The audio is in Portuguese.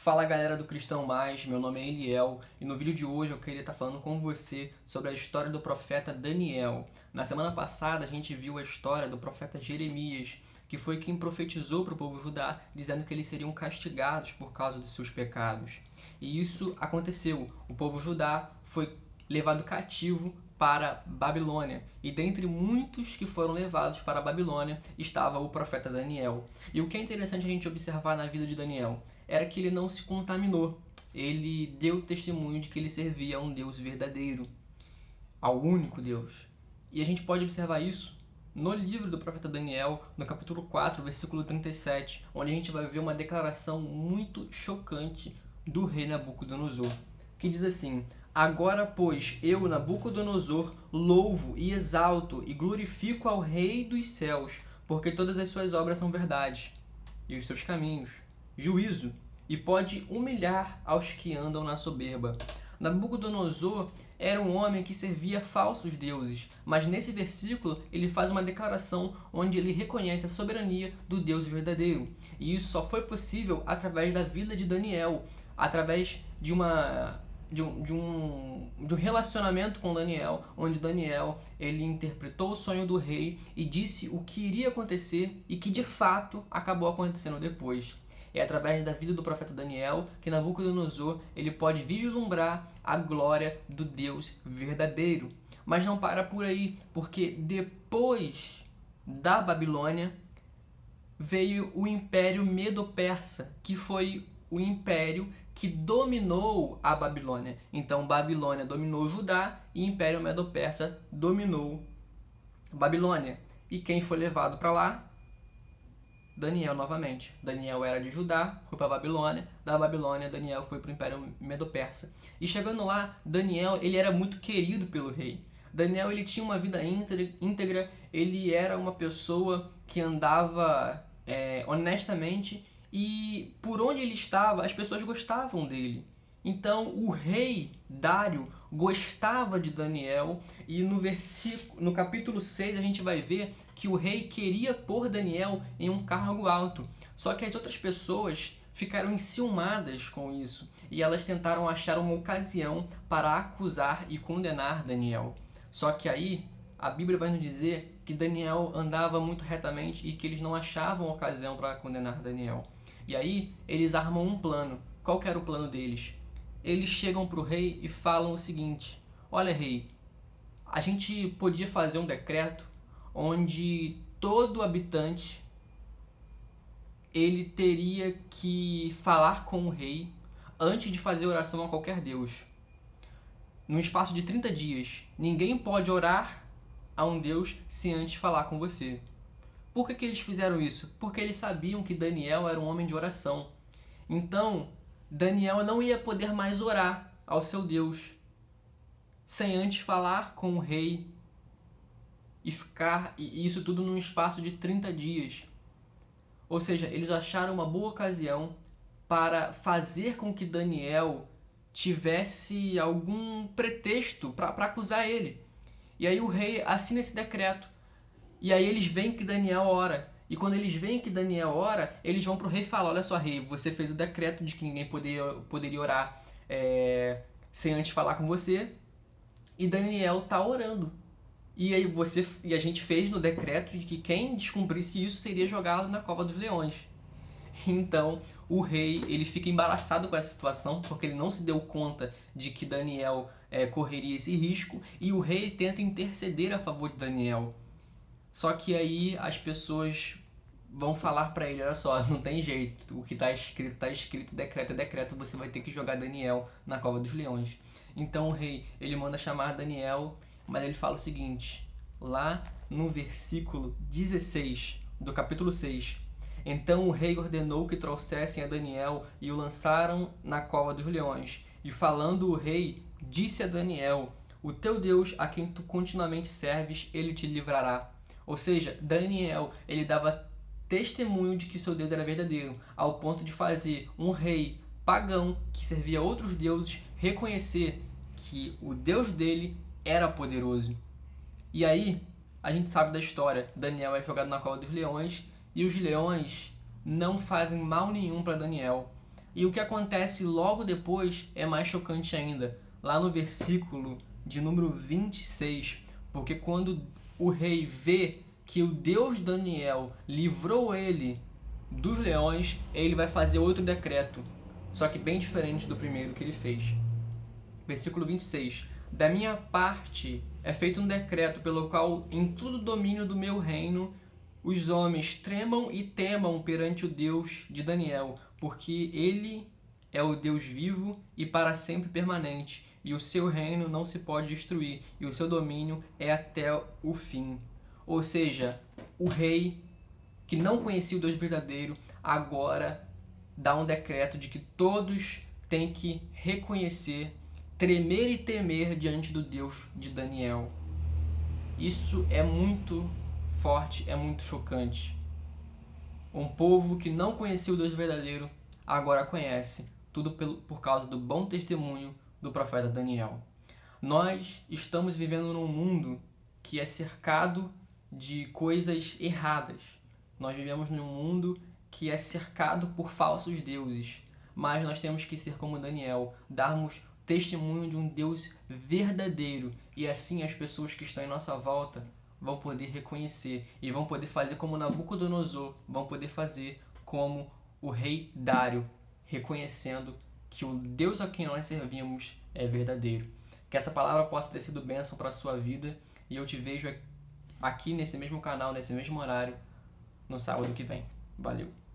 Fala galera do Cristão Mais, meu nome é Eliel e no vídeo de hoje eu queria estar falando com você sobre a história do profeta Daniel. Na semana passada a gente viu a história do profeta Jeremias, que foi quem profetizou para o povo judá, dizendo que eles seriam castigados por causa dos seus pecados. E isso aconteceu, o povo judá foi levado cativo para Babilônia, e dentre muitos que foram levados para a Babilônia estava o profeta Daniel. E o que é interessante a gente observar na vida de Daniel era que ele não se contaminou. Ele deu testemunho de que ele servia a um Deus verdadeiro, ao único Deus. E a gente pode observar isso no livro do profeta Daniel, no capítulo 4, versículo 37, onde a gente vai ver uma declaração muito chocante do rei Nabucodonosor, que diz assim: Agora, pois, eu, Nabucodonosor, louvo e exalto e glorifico ao Rei dos céus, porque todas as suas obras são verdade, e os seus caminhos juízo, e pode humilhar aos que andam na soberba. Nabucodonosor era um homem que servia falsos deuses, mas nesse versículo ele faz uma declaração onde ele reconhece a soberania do Deus verdadeiro. E isso só foi possível através da vida de Daniel, através de um relacionamento com Daniel, onde Daniel ele interpretou o sonho do rei e disse o que iria acontecer e que de fato acabou acontecendo depois. É através da vida do profeta Daniel que Nabucodonosor ele pode vislumbrar a glória do Deus verdadeiro. Mas não para por aí, porque depois da Babilônia veio o Império Medo-Persa, que foi o império que dominou a Babilônia. Então Babilônia dominou Judá e o Império Medo-Persa dominou Babilônia. E quem foi levado para lá? Daniel novamente. Daniel era de Judá, foi para a Babilônia. Da Babilônia, Daniel foi para o Império Medo-Persa. E chegando lá, Daniel ele era muito querido pelo rei. Daniel ele tinha uma vida íntegra, ele era uma pessoa que andava honestamente, e por onde ele estava, as pessoas gostavam dele. Então o rei Dário gostava de Daniel, e no capítulo 6 a gente vai ver que o rei queria pôr Daniel em um cargo alto. Só que as outras pessoas ficaram enciumadas com isso, e elas tentaram achar uma ocasião para acusar e condenar Daniel. Só que aí a Bíblia vai nos dizer que Daniel andava muito retamente e que eles não achavam ocasião para condenar Daniel. E aí eles armam um plano. Qual que era o plano deles? Eles chegam para o rei e falam o seguinte: olha, rei, a gente podia fazer um decreto onde todo habitante ele teria que falar com o rei antes de fazer oração a qualquer deus. No espaço de 30 dias, ninguém pode orar a um deus sem antes falar com você. Por que eles fizeram isso? Porque eles sabiam que Daniel era um homem de oração. Então, Daniel não ia poder mais orar ao seu Deus sem antes falar com o rei e isso tudo num espaço de 30 dias. Ou seja, eles acharam uma boa ocasião para fazer com que Daniel tivesse algum pretexto para acusar ele. E aí o rei assina esse decreto. E aí eles veem que Daniel ora. E quando eles veem que Daniel ora, eles vão para o rei e falam: olha só, rei, você fez o decreto de que ninguém poderia orar sem antes falar com você. E Daniel está orando. E a gente fez no decreto de que quem descumprisse isso seria jogado na cova dos leões. Então o rei ele fica embaraçado com essa situação, porque ele não se deu conta de que Daniel correria esse risco, e o rei tenta interceder a favor de Daniel. Só que aí as pessoas vão falar para ele: olha só, não tem jeito, o que está escrito, decreto é decreto, você vai ter que jogar Daniel na cova dos leões. Então o rei ele manda chamar Daniel, mas ele fala o seguinte, lá no versículo 16 do capítulo 6: Então o rei ordenou que trouxessem a Daniel e o lançaram na cova dos leões. E falando o rei, disse a Daniel: o teu Deus, a quem tu continuamente serves, ele te livrará. Ou seja, Daniel ele dava testemunho de que seu Deus era verdadeiro, ao ponto de fazer um rei pagão que servia a outros deuses reconhecer que o Deus dele era poderoso. E aí a gente sabe da história: Daniel é jogado na cova dos leões, e os leões não fazem mal nenhum para Daniel. E o que acontece logo depois é mais chocante ainda. Lá no versículo de número 26, porque quando o rei vê que o Deus Daniel livrou ele dos leões, ele vai fazer outro decreto, só que bem diferente do primeiro que ele fez. Versículo 26. Da minha parte é feito um decreto pelo qual em todo o domínio do meu reino os homens tremam e temam perante o Deus de Daniel, porque ele é o Deus vivo e para sempre permanente, e o seu reino não se pode destruir, e o seu domínio é até o fim. Ou seja, o rei que não conhecia o Deus verdadeiro agora dá um decreto de que todos têm que reconhecer, tremer e temer diante do Deus de Daniel. Isso é muito forte, é muito chocante. Um povo que não conhecia o Deus verdadeiro agora conhece, tudo por causa do bom testemunho do profeta Daniel. Nós estamos vivendo num mundo que é cercado de coisas erradas. Nós vivemos num mundo que é cercado por falsos deuses, mas nós temos que ser como Daniel, darmos testemunho de um Deus verdadeiro, e assim as pessoas que estão em nossa volta vão poder reconhecer e vão poder fazer como Nabucodonosor, vão poder fazer como o rei Dário, reconhecendo que o Deus a quem nós servimos é verdadeiro. Que essa palavra possa ter sido bênção para a sua vida, e eu te vejo aqui nesse mesmo canal, nesse mesmo horário, no sábado que vem. Valeu!